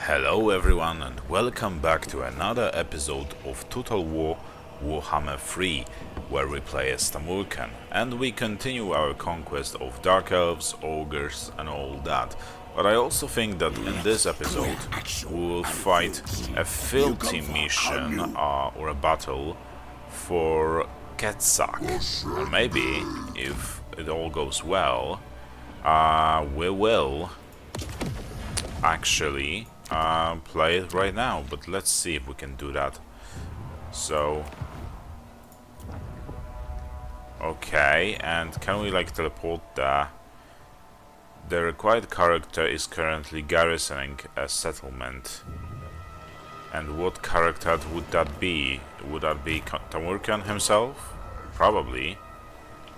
Hello everyone and welcome back to another episode of Total War Warhammer 3, where we play as Tamurkhan and we continue our conquest of Dark Elves, Ogres and all that. But I also think that in this episode we will fight a filthy mission or a battle for KETZAK. And maybe, if it all goes well, we will actually play it right now, but let's see if we can do that. So, okay, and can we like teleport there? The required character is currently garrisoning a settlement. And what character would that be? Would that be Tamurkhan himself? Probably.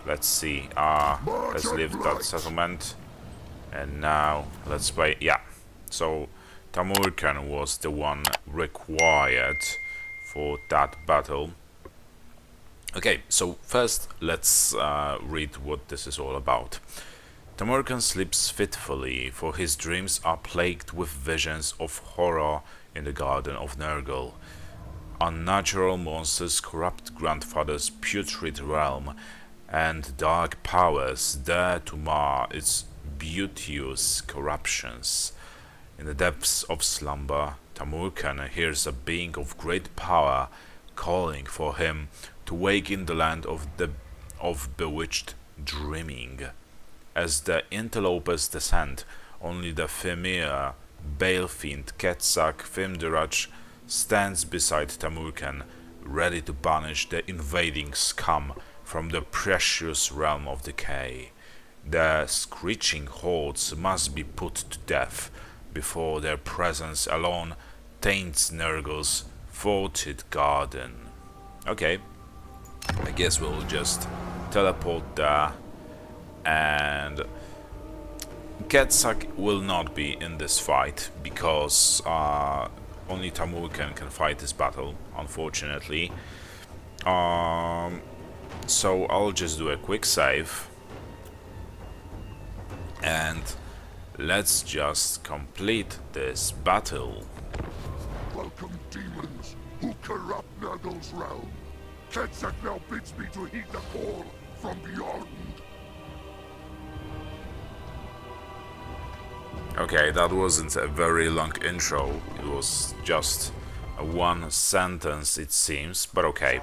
Let's see. Let's leave that settlement. And now let's play. Yeah. So Tamurkhan was the one required for that battle. Okay, so first let's read what this is all about. Tamurkhan sleeps fitfully, for his dreams are plagued with visions of horror in the garden of Nurgle. Unnatural monsters corrupt grandfather's putrid realm, and dark powers dare to mar its beauteous corruptions. In the depths of slumber, Tamurkhan hears a being of great power calling for him to wake in the land of bewitched dreaming. As the interlopers descend, only the familiar Balefiend KETZAK Fimdiraj stands beside Tamurkhan, ready to banish the invading scum from the precious realm of Decay. The screeching hordes must be put to death before their presence alone taints Nurgle's fortified garden. Okay, I guess we'll just teleport there, and KETZAK will not be in this fight because only Tamurkhan can fight this battle, unfortunately. So I'll just do a quick save and let's just complete this battle. Welcome, demons who corrupt Nurgle's realm. KETZAK now bids me to heed the call from beyond. Okay, that wasn't a very long intro. It was just a one sentence, it seems, but okay.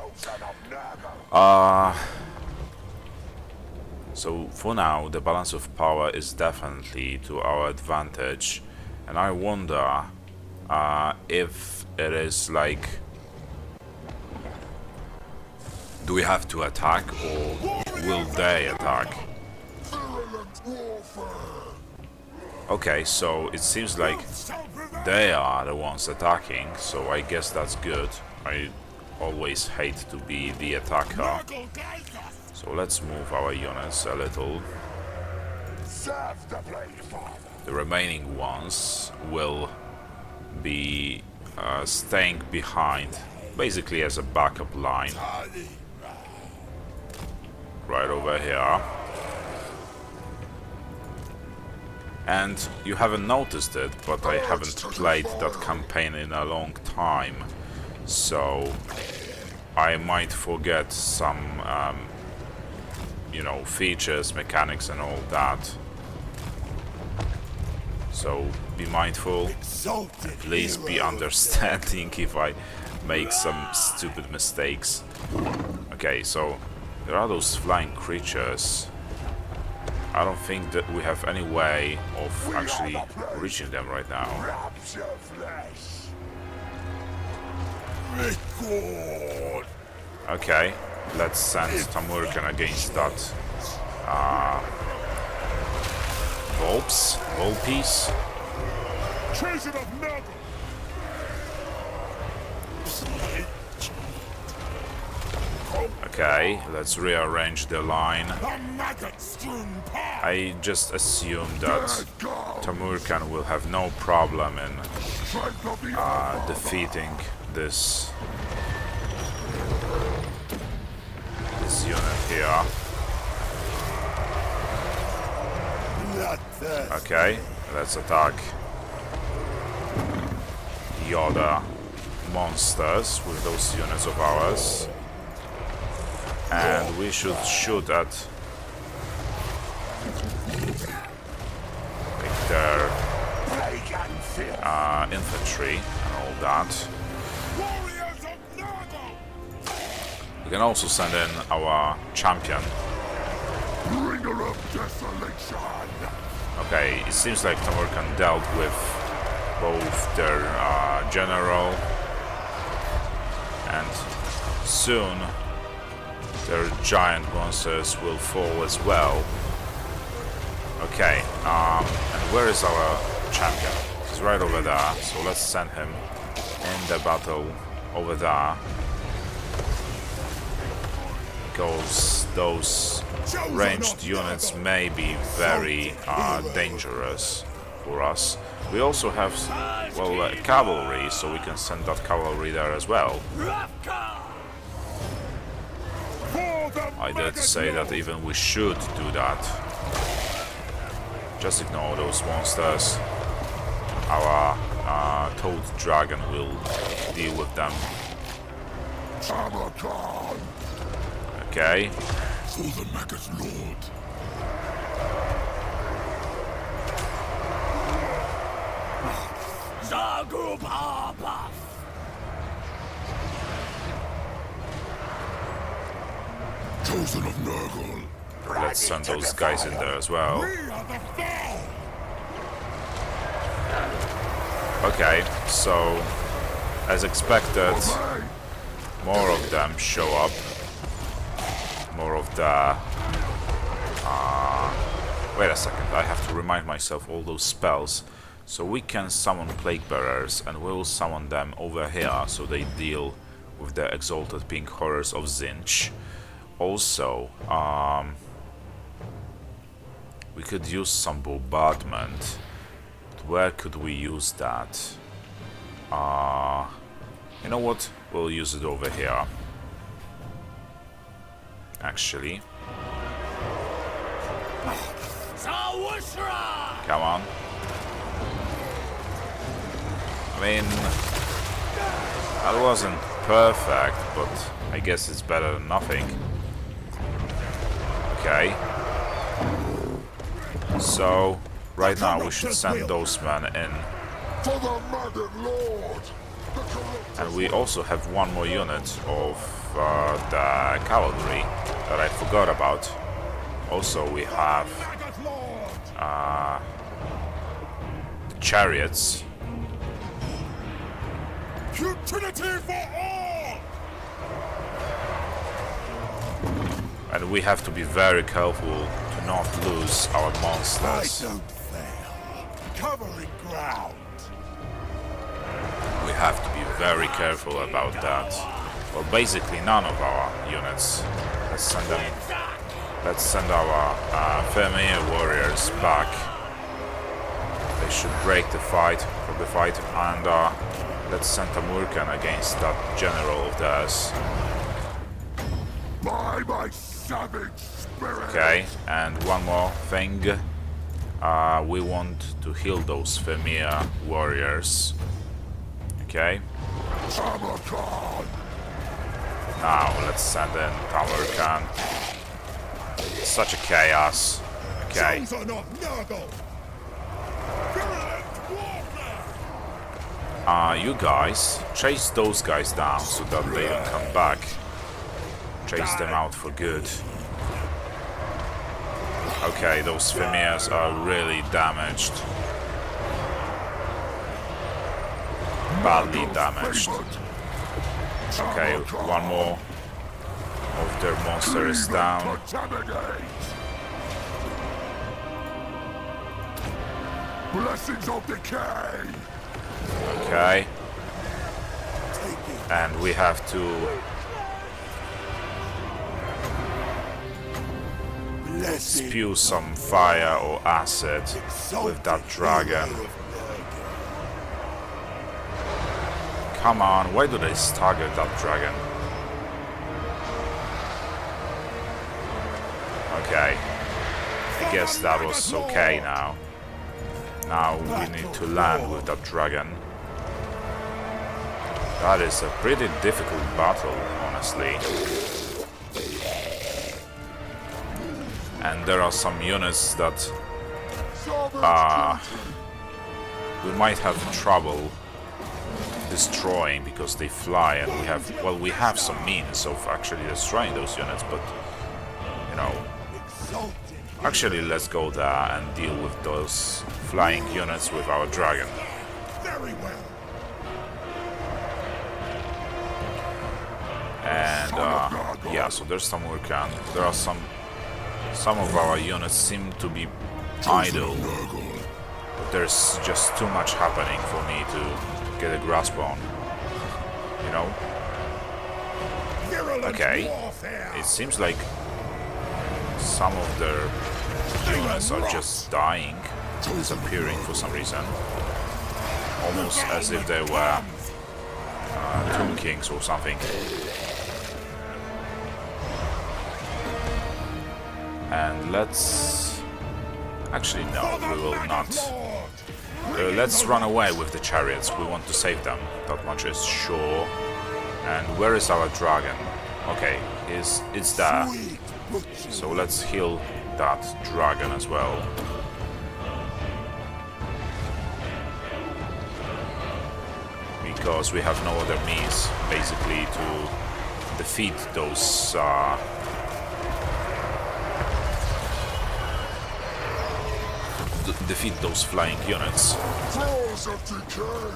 So for now, the balance of power is definitely to our advantage, and I wonder if it is like, do we have to attack or will they attack? Okay, so it seems like they are the ones attacking, so I guess that's good. I always hate to be the attacker. So let's move our units a little. The remaining ones will be staying behind, basically as a backup line. Right over here. And you haven't noticed it, but I haven't played that campaign in a long time, so I might forget some, you know, features, mechanics and all that. So be mindful, and please be understanding if I make some stupid mistakes. Okay, so there are those flying creatures. I don't think that we have any way of actually reaching them right now. Okay, let's send Tamurkhan against that Vulpes? Okay, let's rearrange the line. I just assume that Tamurkhan will have no problem in defeating this unit here. Okay, let's attack. the other monsters with those units of ours. And we should shoot at like their infantry and all that. We can also send in our champion. Bringer of desolation. Okay, it seems like Tamurkhan dealt with both their general, and soon their giant monsters will fall as well. Okay, and where is our champion? He's right over there, so let's send him in the battle over there. Because those ranged units may be very dangerous for us. We also have, well, cavalry, so we can send that cavalry there as well. I dare to say that even we should do that. Just ignore those monsters. Our Toad Dragon will deal with them. Tamurkhan. Okay. For the Magus Lord. Chosen of Nurgle. Let's send those guys in there as well. Okay, so as expected, more of them show up. More of the... wait a second, I have to remind myself all those spells. So we can summon Plague Bearers, and we'll summon them over here, so they deal with the exalted pink horrors of Zinch. Also, we could use some bombardment. But where could we use that? You know what? We'll use it over here. Actually. Come on. I mean, that wasn't perfect, but I guess it's better than nothing. Okay. So, right now we should send those men in. For the Mother Lord. And we also have one more unit of the cavalry that I forgot about. Also, we have the chariots. Futility for all! And we have to be very careful to not lose our monsters. I don't fail. Covering ground. We have to be very careful about that. Well, basically none of our units. Let's send them. Let's send our Vermeer warriors back. They should break the fight from the fight, and let's send Tamurkhan against that general of theirs. By my savage spirit. Okay, and one more thing. We want to heal those Vermeer warriors. Okay. Tamurkhan. Now let's send in Tamurkhan. Such a chaos. Okay. Chosen of Nurgle. Virulent warfare. You guys chase those guys down so that they don't come back. Chase them out for good. Okay, those Vermeers are really damaged. Badly damaged. Okay, one more of their monster is down. Blessings of Decay. Okay. And we have to spew some fire or acid with that dragon. Come on, why do they stagger that dragon? Okay. I guess that was okay now. Now we need to land with that dragon. That is a pretty difficult battle, honestly. And there are some units that we might have trouble destroying because they fly, and we have some means of actually destroying those units, but you know, actually let's go there and deal with those flying units with our dragon. Very well. And yeah, so there's Tamurkhan. There are some of our units seem to be idle, but there's just too much happening for me to get a grasp on, you know? Okay, it seems like some of their units are just dying, disappearing for some reason, almost as if they were Tomb Kings or something. And let's... Actually, no, we will not. Let's run away with the chariots. We want to save them. That much is sure. And where is our dragon? Okay, it's there. So let's heal that dragon as well. Because we have no other means, basically, to defeat those flying units. Claws of Decay.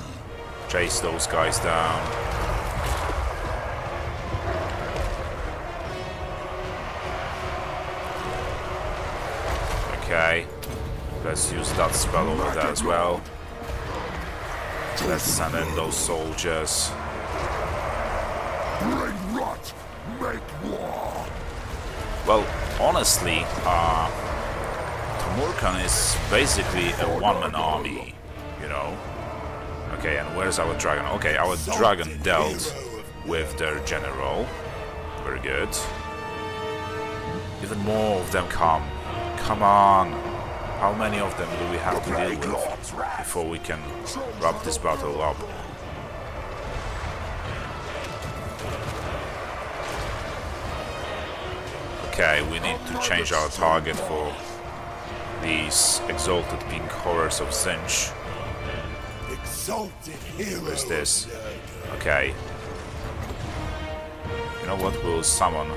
Chase those guys down. Okay, let's use that spell over there as well. Let's send in those soldiers. Bring rot, make war. Well, honestly, Tamurkhan is basically a one-man army, you know? Okay, and where's our dragon? Okay, our dragon dealt with their general. Very good. Even more of them come. Come on! How many of them do we have to deal with before we can wrap this battle up? Okay, we need to change our target for these exalted pink horrors of Zinch. What is this? Okay. You know what? We'll summon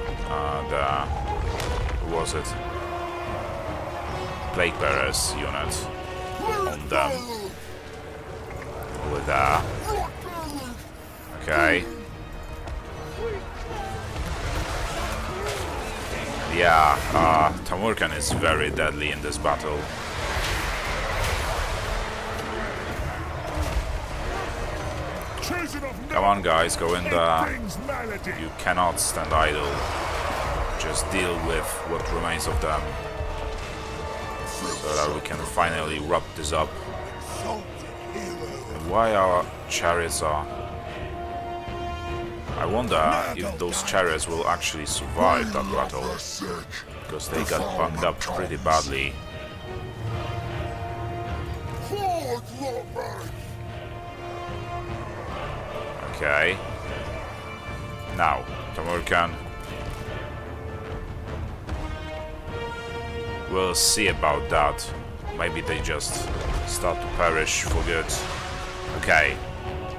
who was it? Plague Bearers unit on them. Over there. Okay. Yeah, Tamurkhan is very deadly in this battle. Come on guys, go in there. You cannot stand idle. Just deal with what remains of them, so that we can finally wrap this up. And why our chariots are... I wonder if those chariots will actually survive that battle, because they got bunged up pretty badly. Okay. Now, Tamurkhan. We'll see about that. Maybe they just start to perish for good. Okay,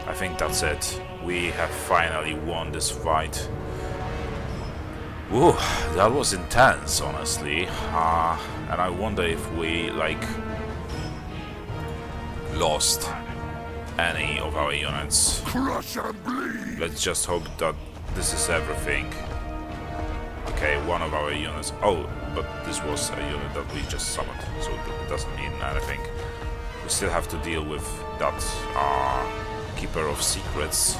I think that's it. We have finally won this fight. Ooh, that was intense, honestly. And I wonder if we, like, lost any of our units. Crush and bleed. Let's just hope that this is everything. Okay, one of our units. Oh, but this was a unit that we just summoned, so it doesn't mean anything. We still have to deal with that Keeper of Secrets.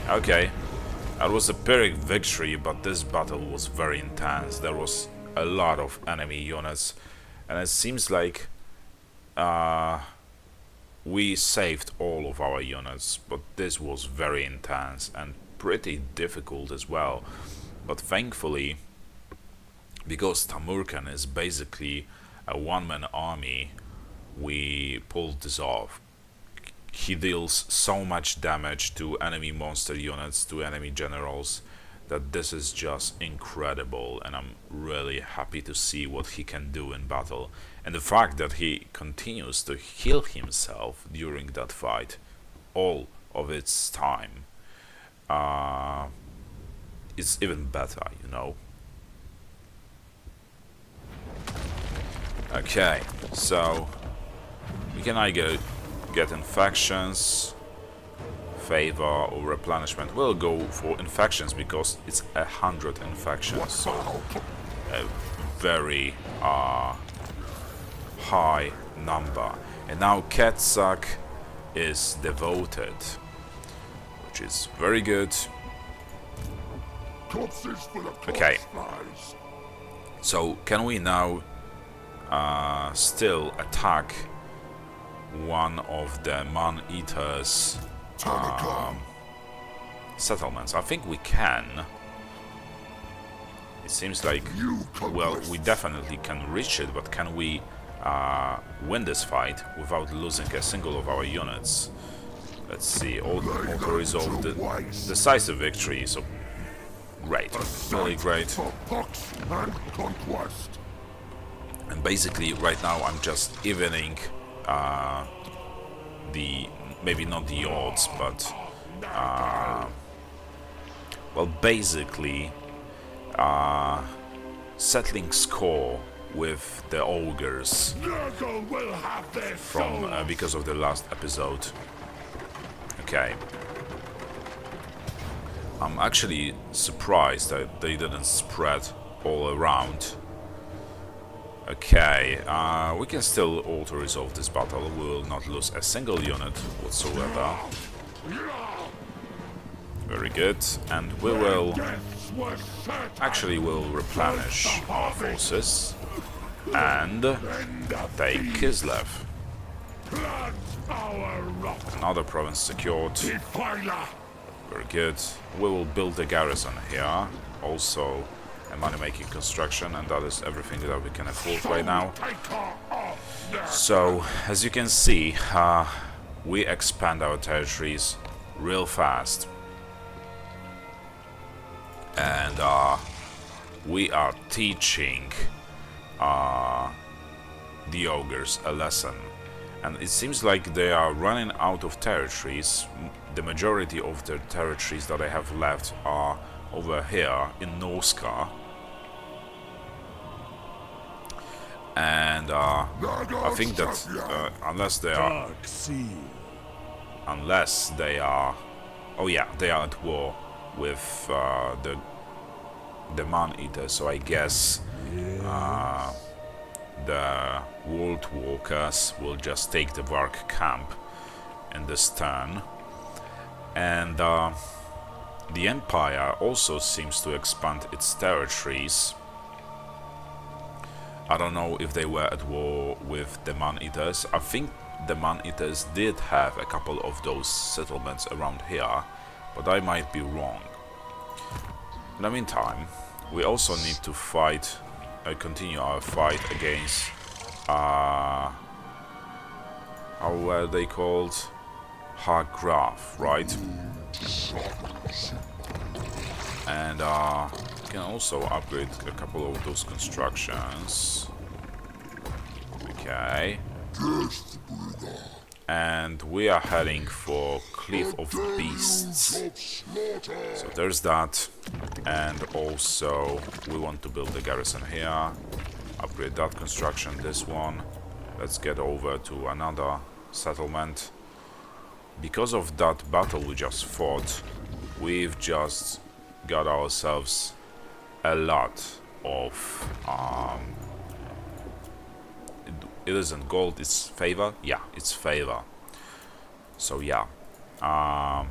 Okay, that was a Pyrrhic victory, but this battle was very intense. There was a lot of enemy units, and it seems like we saved all of our units, but this was very intense and pretty difficult as well. But thankfully, because Tamurkhan is basically a one-man army, we pulled this off. he deals so much damage to enemy monster units, to enemy generals, that this is just incredible, and I'm really happy to see what he can do in battle. And the fact that he continues to heal himself during that fight all of its time is even better, you know. Okay, so we can either get infections, favor, or replenishment. We'll go for infections because it's 100 infections, so a very high number. And now KETZAK is devoted, which is very good. Okay, so can we now still attack one of the man-eaters settlements? I think we can. It seems like, well, we definitely can reach it, but can we win this fight without losing a single of our units? Let's see. Auto-resolve, decisive victory, so great, really great. And basically right now I'm just evening the, maybe not the odds, but well, basically settling score with the ogres from because of the last episode. Okay, I'm actually surprised that they didn't spread all around. Okay, we can still auto-resolve this battle. We will not lose a single unit whatsoever. Very good, and we will... Actually, we'll replenish our forces and take Kislev. Another province secured. Very good. We will build a garrison here. Also a money-making construction, and that is everything that we can afford right now. So, as you can see, we expand our territories real fast. And we are teaching the ogres a lesson. And it seems like they are running out of territories. The majority of the territories that I have left are over here in Norska. And I think that unless they are, oh yeah, they are at war with the man-eaters, so I guess the world walkers will just take the Vark camp in this turn. And the Empire also seems to expand its territories. I don't know if they were at war with the man-eaters. I think the man-eaters did have a couple of those settlements around here, but I might be wrong. In the meantime, we also need to fight, continue our fight against, how were they called? Graf, right? And we can also upgrade a couple of those constructions. Okay. And we are heading for Cliff of Beasts. So there's that. And also we want to build a garrison here. Upgrade that construction, this one. Let's get over to another settlement. Because of that battle we just fought, we've just got ourselves a lot of it isn't gold, it's favor. Yeah, it's favor. So yeah, that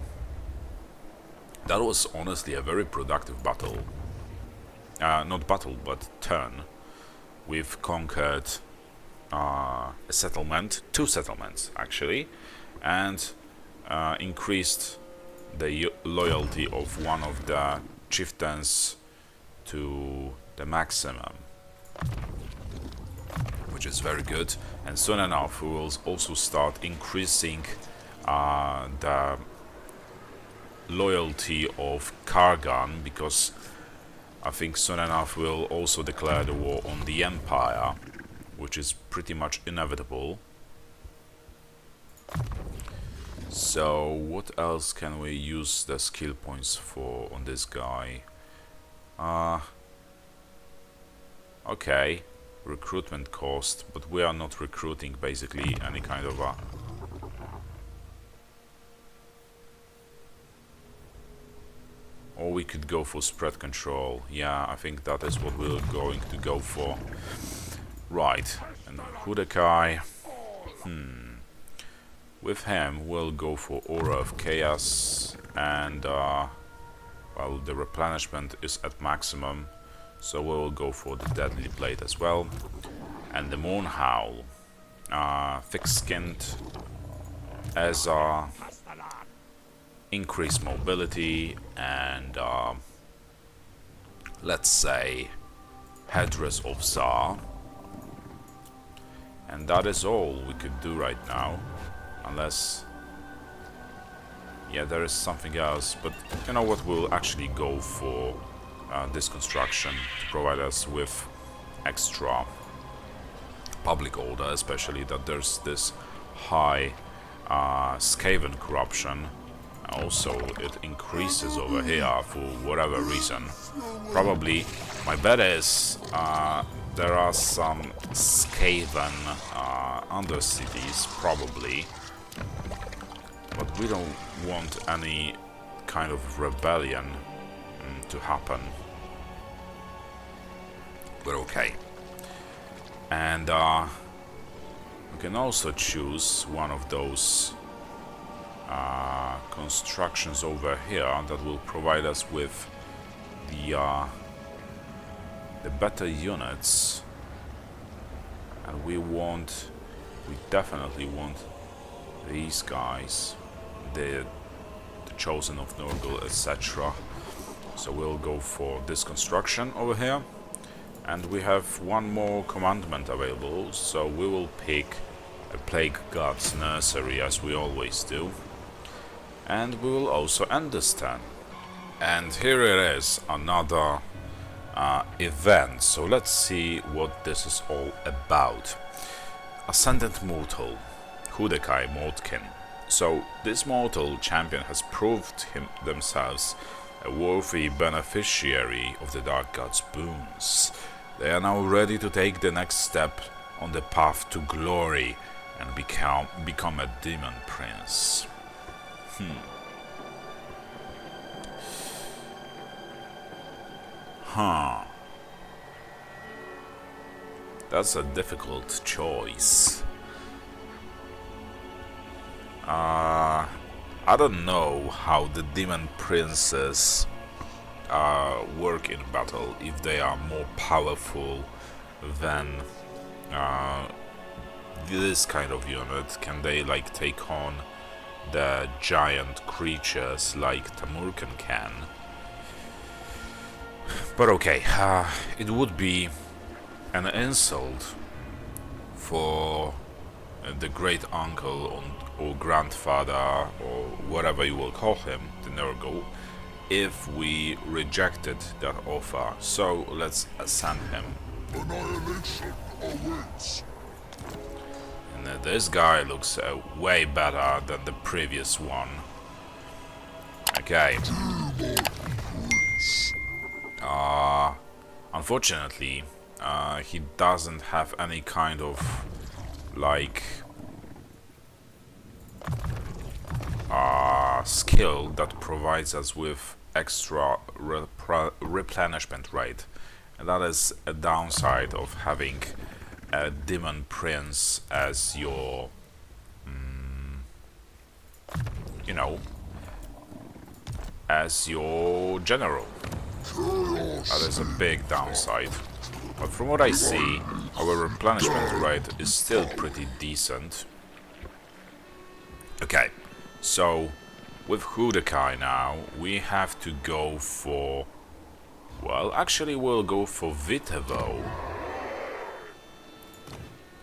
was honestly a very productive battle. Not battle, but turn. We've conquered a settlement, 2 settlements actually, and increased the loyalty of one of the chieftains to the maximum, which is very good. And soon enough we will also start increasing the loyalty of Kargan, because I think soon enough we'll also declare the war on the Empire, which is pretty much inevitable. So what else can we use the skill points for on this guy? Okay, recruitment cost, but we are not recruiting basically any kind of a... Or we could go for spread control. Yeah, I think that is what we're going to go for. Right, and Hudekai. With him, we'll go for Aura of Chaos, and well, the replenishment is at maximum, so we'll go for the Deadly Blade as well. And the Moon Howl, thick-skinned, as increased mobility, and let's say Headdress of Tsar. And that is all we could do right now. Unless, yeah, there is something else, but you know what, we'll actually go for this construction to provide us with extra public order, especially that there's this high Skaven corruption. Also, it increases over here for whatever reason. Probably, my bet is there are some Skaven undercities, probably. But we don't want any kind of rebellion to happen. But okay. And we can also choose one of those constructions over here that will provide us with the better units. And we definitely want these guys. The Chosen of Nurgle, etc. So we'll go for this construction over here, and we have one more commandment available, so we will pick a Plague God's Nursery as we always do, and we will also end this turn. And here it is, another event, so let's see what this is all about. Ascendant Mortal, Hudekai Mordkin. So this mortal champion has proved themselves a worthy beneficiary of the Dark God's boons. They are now ready to take the next step on the path to glory and become a demon prince. That's a difficult choice. I don't know how the demon princes work in battle, if they are more powerful than this kind of unit. Can they like take on the giant creatures like Tamurkhan can? But okay, it would be an insult for the great uncle or grandfather or whatever you will call him, the Nurgle, if we rejected that offer. So let's ascend him. Annihilation awaits. And this guy looks way better than the previous one. Okay. Unfortunately, he doesn't have any kind of like skill that provides us with extra replenishment rate, and that is a downside of having a demon prince as your you know, as your general. That is a big downside. But from what I see, our replenishment rate is still pretty decent. Okay, so with Hudekai now, we have to go for... Well, actually we'll go for Vitevo.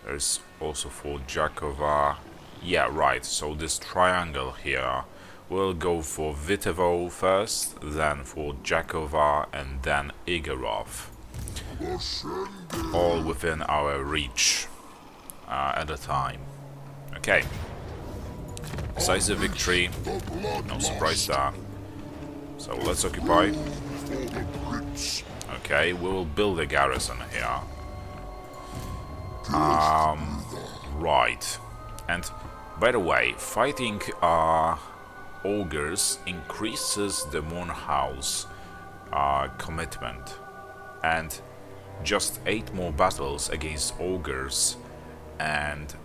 There's also for Jakova, Yeah, right, so this triangle here will go for Vitevo first, then for Jakova, and then Igorov. All within our reach at a time. Okay. Decisive victory, no surprise there. So let's occupy. Okay, we will build a garrison here. Right. And by the way, fighting ogres increases the Moonhouse commitment. And just 8 more battles against ogres, and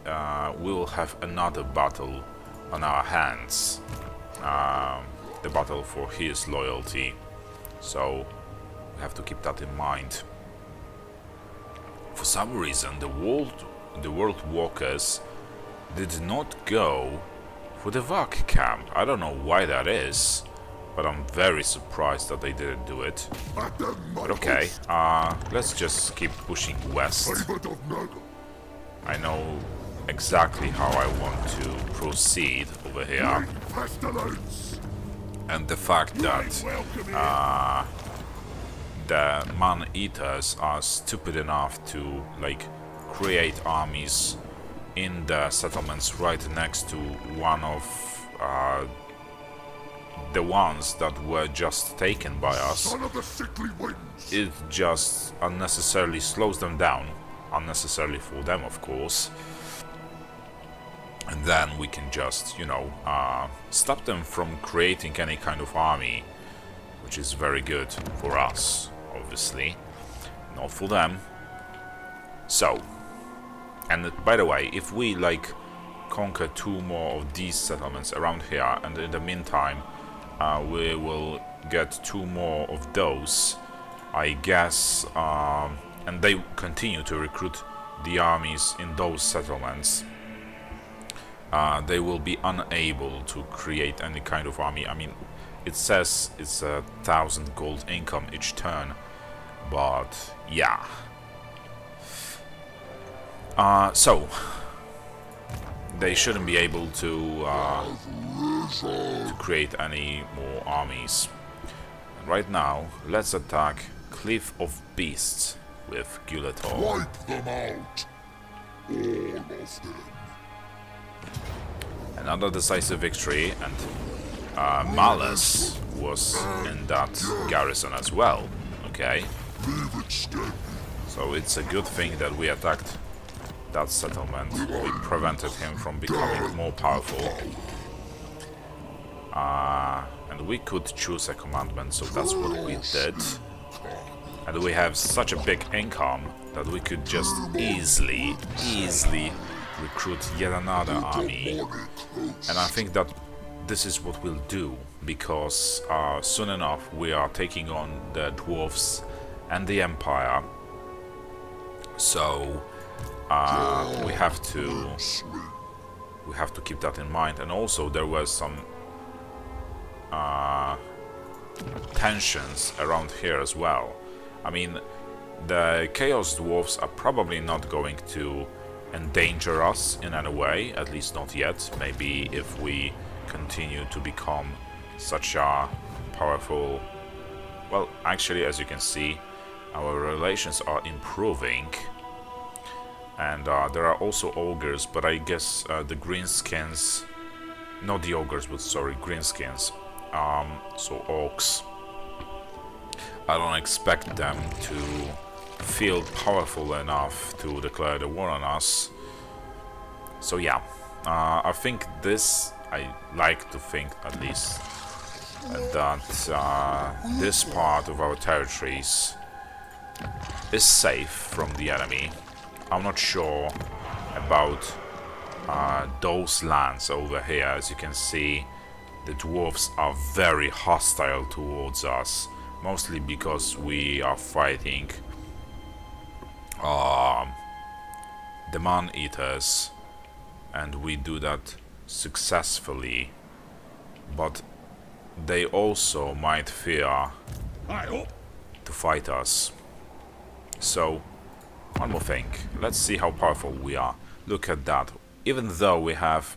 we will have another battle on our hands. The battle for his loyalty. So we have to keep that in mind. For some reason, the world walkers did not go for the Vak camp. I don't know why that is, but I'm very surprised that they didn't do it. But okay, let's just keep pushing west. I know exactly how I want to proceed over here. And the fact that the man-eaters are stupid enough to like create armies in the settlements right next to one of the ones that were just taken by us, it just unnecessarily slows them down. Unnecessarily for them, of course. And then we can just, you know, stop them from creating any kind of army, which is very good for us, obviously, not for them. So, and by the way, if we like conquer 2 more of these settlements around here, and in the meantime we will get 2 more of those, I guess, and they continue to recruit the armies in those settlements, they will be unable to create any kind of army. I mean, it says it's 1,000 gold income each turn, but yeah. So they shouldn't be able to create any more armies. And right now, let's attack Cliff of Beasts with Guletor. Wipe them out. All of them. Another decisive victory, and Malus was in that garrison as well. Okay. So it's a good thing that we attacked that settlement. We prevented him from becoming more powerful. And we could choose a commandment, so that's what we did. And we have such a big income that we could just easily recruit yet another army. And I think that this is what we'll do, because soon enough we are taking on the dwarves and the Empire. So we have to keep that in mind. And also there were some tensions around here as well. I mean, the Chaos Dwarves are probably not going to endanger us in any way, at least not yet. Maybe if we continue to become such a powerful... Well, actually, as you can see, our relations are improving. And there are also ogres, but I guess the greenskins... Not the ogres, but sorry, greenskins. So orcs. I don't expect them to feel powerful enough to declare the war on us. So yeah, I think this, I like to think at least, that this part of our territories is safe from the enemy. I'm not sure about those lands over here. As you can see, the dwarves are very hostile towards us, mostly because we are fighting the man-eaters, and we do that successfully, but they also might fear to fight us. So, one more thing, let's see how powerful we are. Look at that. Even though we have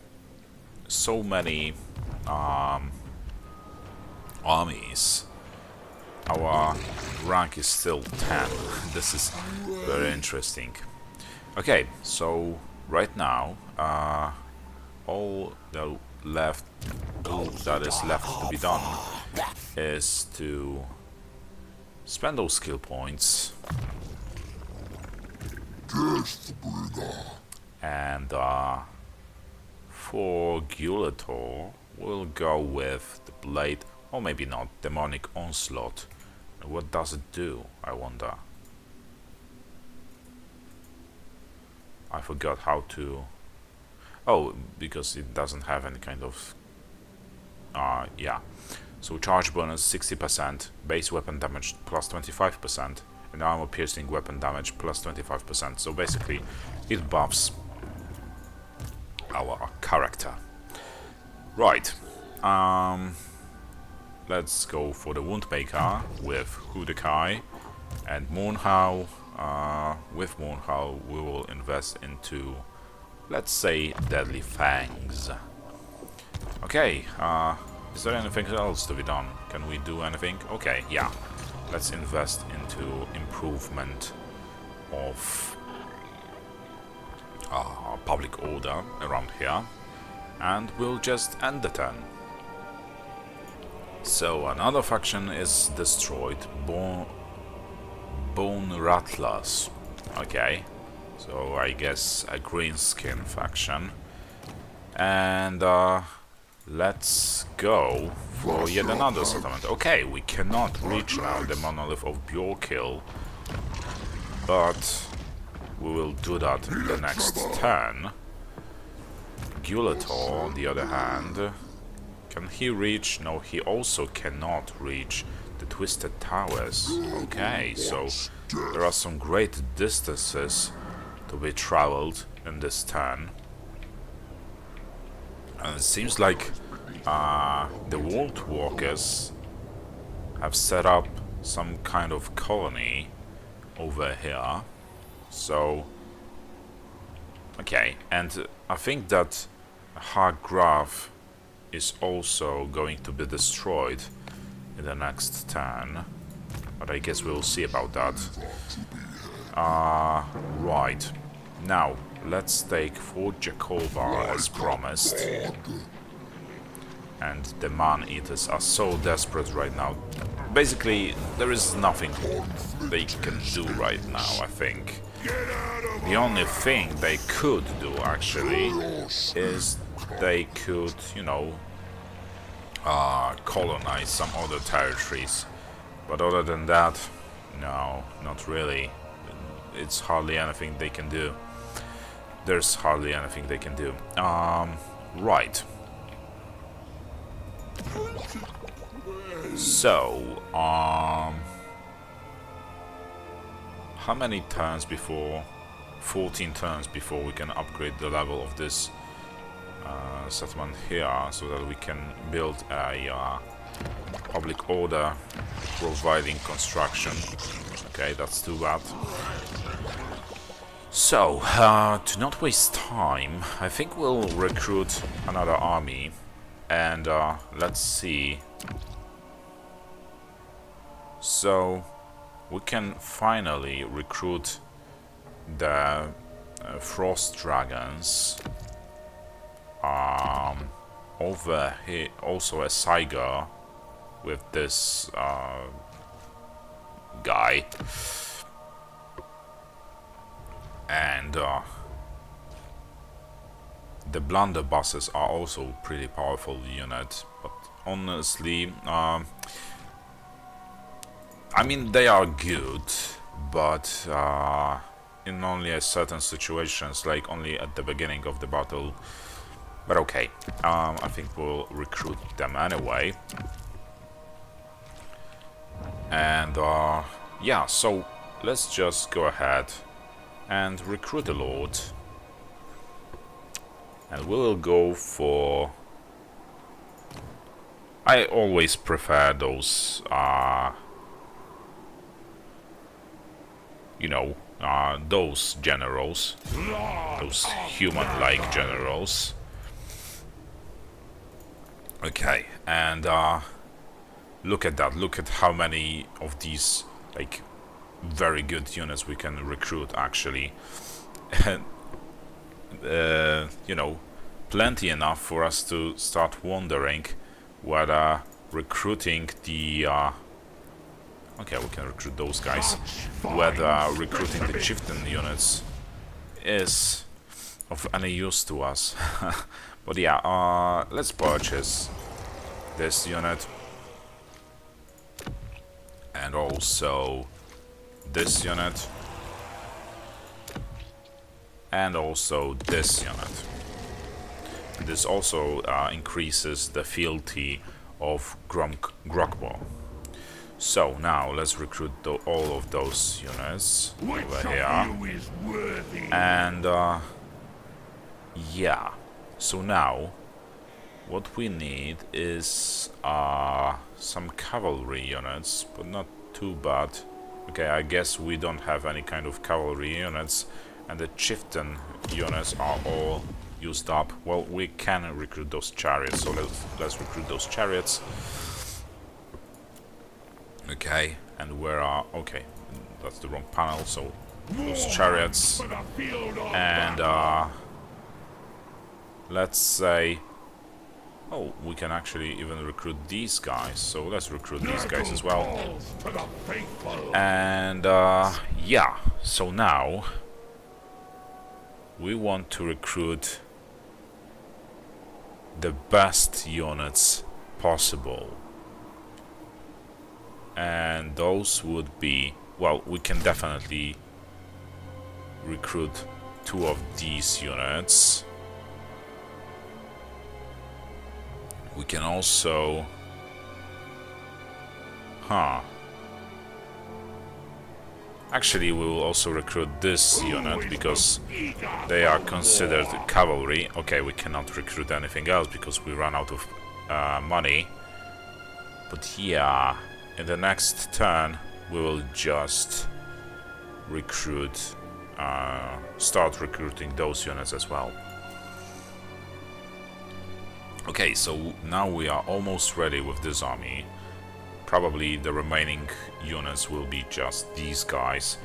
so many armies, our rank is still 10. This is very interesting. Okay, so right now, all that is left to be done is to spend those skill points and for Gulator we'll go with the blade, or maybe not, Demonic Onslaught. What does it do, I wonder? I forgot how to... Oh, because it doesn't have any kind of... yeah. So charge bonus 60%, base weapon damage plus 25%, and armor piercing weapon damage plus 25%. So basically, it buffs our character. Right. Let's go for the Woundmaker with Decay and Moonhowl. With Moonhowl, we will invest into, let's say, Deadly Fangs. Okay, is there anything else to be done? Can we do anything? Okay, yeah. Let's invest into improvement of public order around here, and we'll just end the turn. So another faction is destroyed, Bone Rattlers. Okay, so I guess a greenskin faction. And let's go for yet another settlement. Okay, we cannot reach now the monolith of Bjorkil, but we will do that in the next turn. Gulator, on the other hand, can he reach? No, he also cannot reach the Twisted Towers. Okay, so there are some great distances to be traveled in this turn. And it seems like the World Walkers have set up some kind of colony over here. So, okay, and I think that Hargrave is also going to be destroyed in the next turn, but I guess we'll see about that. Right, now let's take Fort Jakova as promised. And the Man-Eaters are so desperate right now. Basically, there is nothing they can do right now, I think. The only thing they could do, actually, is they could, you know, colonize some other territories. But other than that, no, not really. It's hardly anything they can do. There's hardly anything they can do. Right. So, how many turns before? 14 turns before we can upgrade the level of this settlement here, so that we can build a public order providing construction. Okay, that's too bad. So, to not waste time, I think we'll recruit another army, and let's see. So, we can finally recruit the Frost Dragons. Over here, also a Saiga with this guy. And the blunderbusses are also pretty powerful units, but honestly, I mean, they are good, but in only a certain situations, like only at the beginning of the battle. But okay, I think we'll recruit them anyway. And yeah, so let's just go ahead and recruit a lord, and we will go for... I always prefer those, you know, those generals, those human-like generals. Okay, and look at that. Look at how many of these like very good units we can recruit actually. And you know, plenty enough for us to start wondering whether recruiting the okay, we can recruit those guys, whether recruiting the chieftain units is of any use to us. But yeah, let's purchase this unit and also this unit and also this unit. This also increases the fealty of Grokbo. So now let's recruit all of those units over here. And yeah, so now what we need is some cavalry units, but not too bad. Okay, I guess we don't have any kind of cavalry units, and the chieftain units are all used up. Well, we can recruit those chariots, so let's recruit those chariots. Okay, and where are... okay, that's the wrong panel, so those chariots. And let's say... oh, we can actually even recruit these guys, so let's recruit these guys as well. And yeah, so now we want to recruit the best units possible. And those would be, well, we can definitely recruit 2 of these units. We can also... actually, we will also recruit this unit, because they are considered cavalry. Okay, we cannot recruit anything else, because we run out of money. But yeah, in the next turn, we will just recruit... start recruiting those units as well. Okay, so now we are almost ready with this army. Probably the remaining units will be just these guys.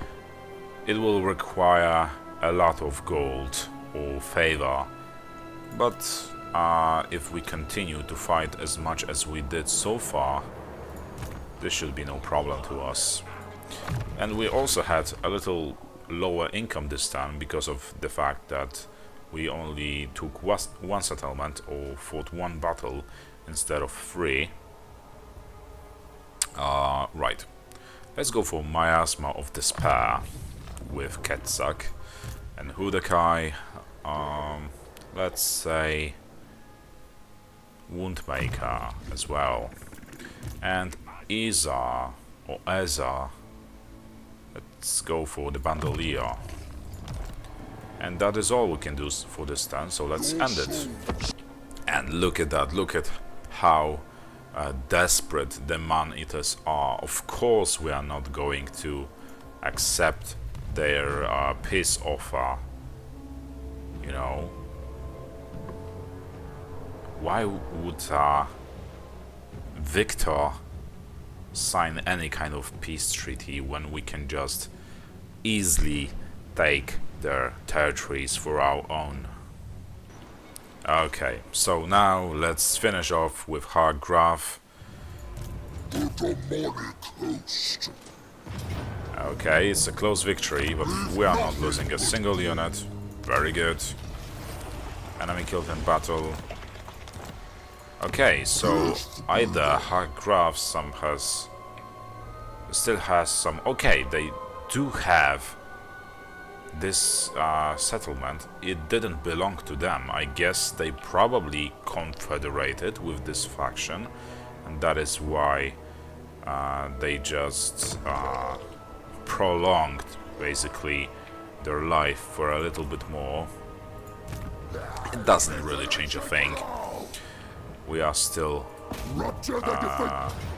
It will require a lot of gold or favor, but if we continue to fight as much as we did so far, this should be no problem to us. And we also had a little lower income this time because of the fact that we only took one settlement or fought one battle instead of 3. Right. Let's go for Miasma of Despair with KETZAK and Decay. Let's say Woundmaker as well. And Eza or Eza. Let's go for the Bandolier. And that is all we can do for this turn, so let's end it. And look at that, look at how desperate the man-eaters are. Of course we are not going to accept their peace offer, you know. Why would Victor sign any kind of peace treaty when we can just easily take their territories for our own? Okay, so now let's finish off with Hargraf. Okay, it's a close victory, but we are not losing a single unit. Very good. Enemy killed in battle. Okay, so either Hargraf still has some... okay, they do have this settlement. It didn't belong to them. I guess they probably confederated with this faction, and that is why they just prolonged basically their life for a little bit more. It doesn't really change a thing. We are still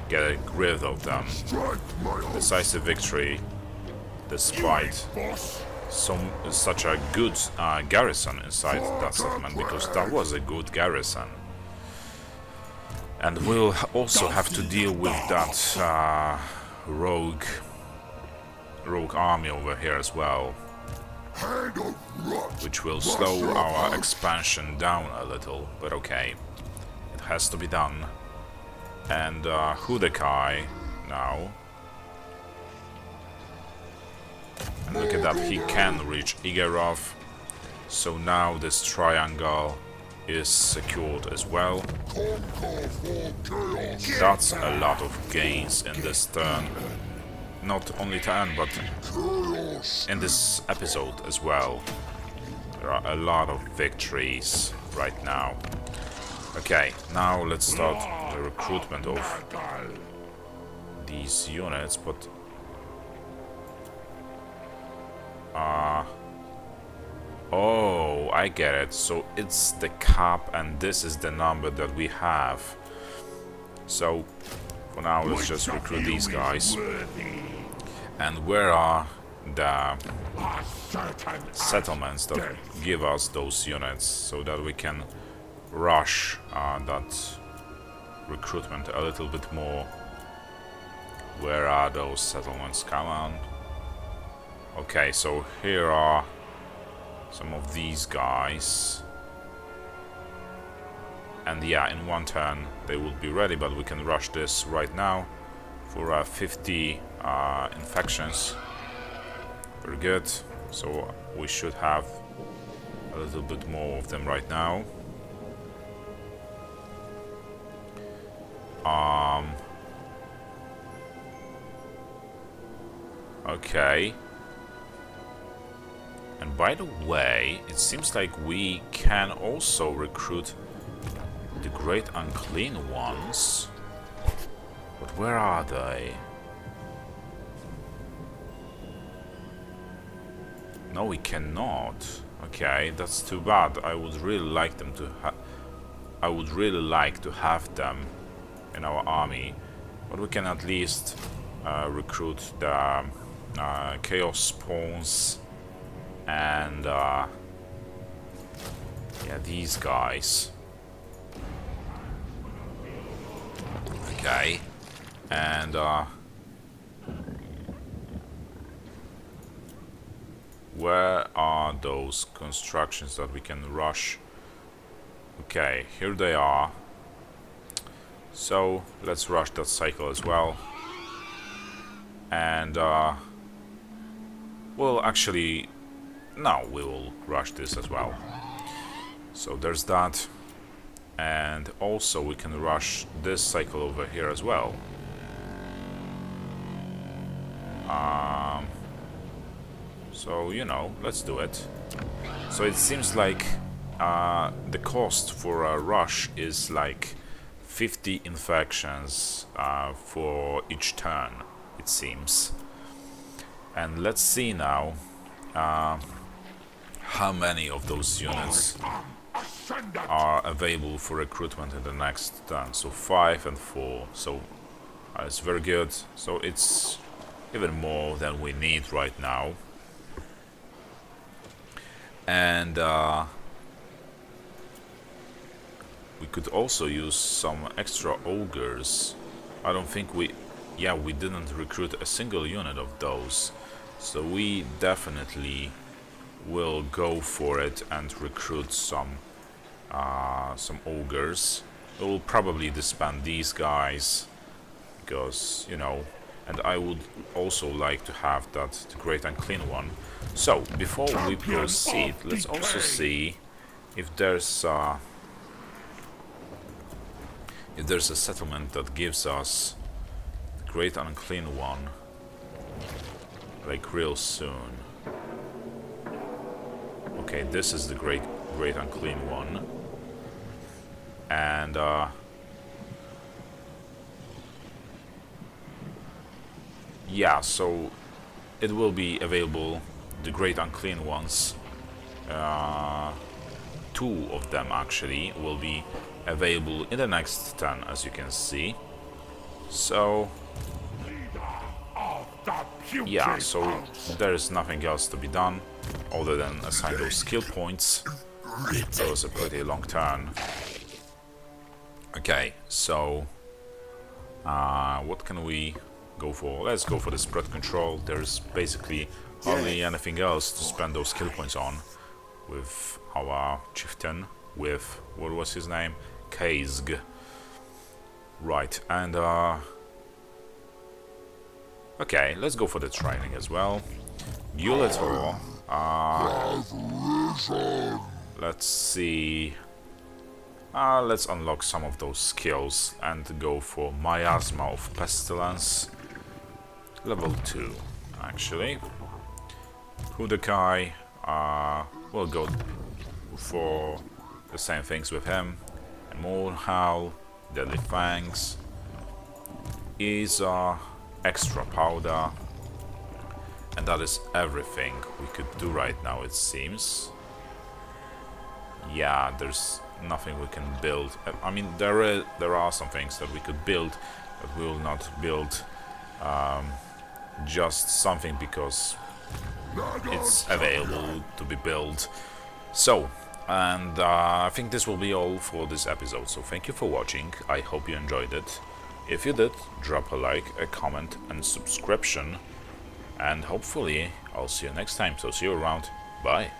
getting rid of them. Decisive victory, despite such a good garrison inside that settlement, because that was a good garrison. And we'll also have to deal with that rogue army over here as well, which will slow our expansion down a little, but okay, it has to be done. And Decay now, and look at that, he can reach Igarov, so now this triangle is secured as well. That's a lot of gains in this turn. Not only turn, but in this episode as well. There are a lot of victories right now. Okay, now let's start the recruitment of these units, but oh, I get it. So it's the cap and this is the number that we have. So for now let's just recruit these guys. And where are the settlements that give us those units so that we can rush that recruitment a little bit more? Where are those settlements? Come on. Okay, so here are some of these guys, and yeah, in one turn they will be ready, but we can rush this right now for 50 infections. Very good, so we should have a little bit more of them right now. Okay. And by the way, it seems like we can also recruit the Great Unclean Ones. But where are they? No, we cannot. Okay, that's too bad. I would really like them to I would really like to have them in our army. But we can at least recruit the Chaos Spawns and yeah, these guys. Okay, and where are those constructions that we can rush? Okay, here they are. So let's rush that cycle as well. And well, actually, no, we will rush this as well. So there's that. And also we can rush this cycle over here as well. So, you know, let's do it. So it seems like the cost for a rush is like 50 infections for each turn, it seems. And let's see now how many of those units are available for recruitment in the next turn. So 5 and 4. So it's very good. So it's even more than we need right now. And we could also use some extra ogres. I don't think we didn't recruit a single unit of those. So we definitely will go for it and recruit some ogres. We will probably disband these guys because, you know, and I would also like to have that Great Unclean One. So before we proceed, let's also see if there's a settlement that gives us the Great Unclean One like real soon. Okay, this is the Great Unclean One. And yeah, so it will be available, the Great Unclean Ones. 2 of them actually will be available in the next turn, as you can see. So yeah, so there is nothing else to be done other than assign those skill points. That was a pretty long turn. Okay, so what can we go for? Let's go for the spread control. There's basically hardly anything else to spend those skill points on with our chieftain, with, what was his name? KETZAK'S. Right, and okay, let's go for the training as well. Total let's see. Let's unlock some of those skills and go for Miasma of Pestilence. Level 2, actually. Decay, we'll go for the same things with him. And more Howl, Deadly Fangs, is extra powder, and that is everything we could do right now, it seems. Yeah, there's nothing we can build. I mean, there are some things that we could build, but we will not build just something because it's available to be built. So, and I think this will be all for this episode, so thank you for watching. I hope you enjoyed it. If you did, drop a like, a comment and subscription, and hopefully I'll see you next time, so see you around. Bye.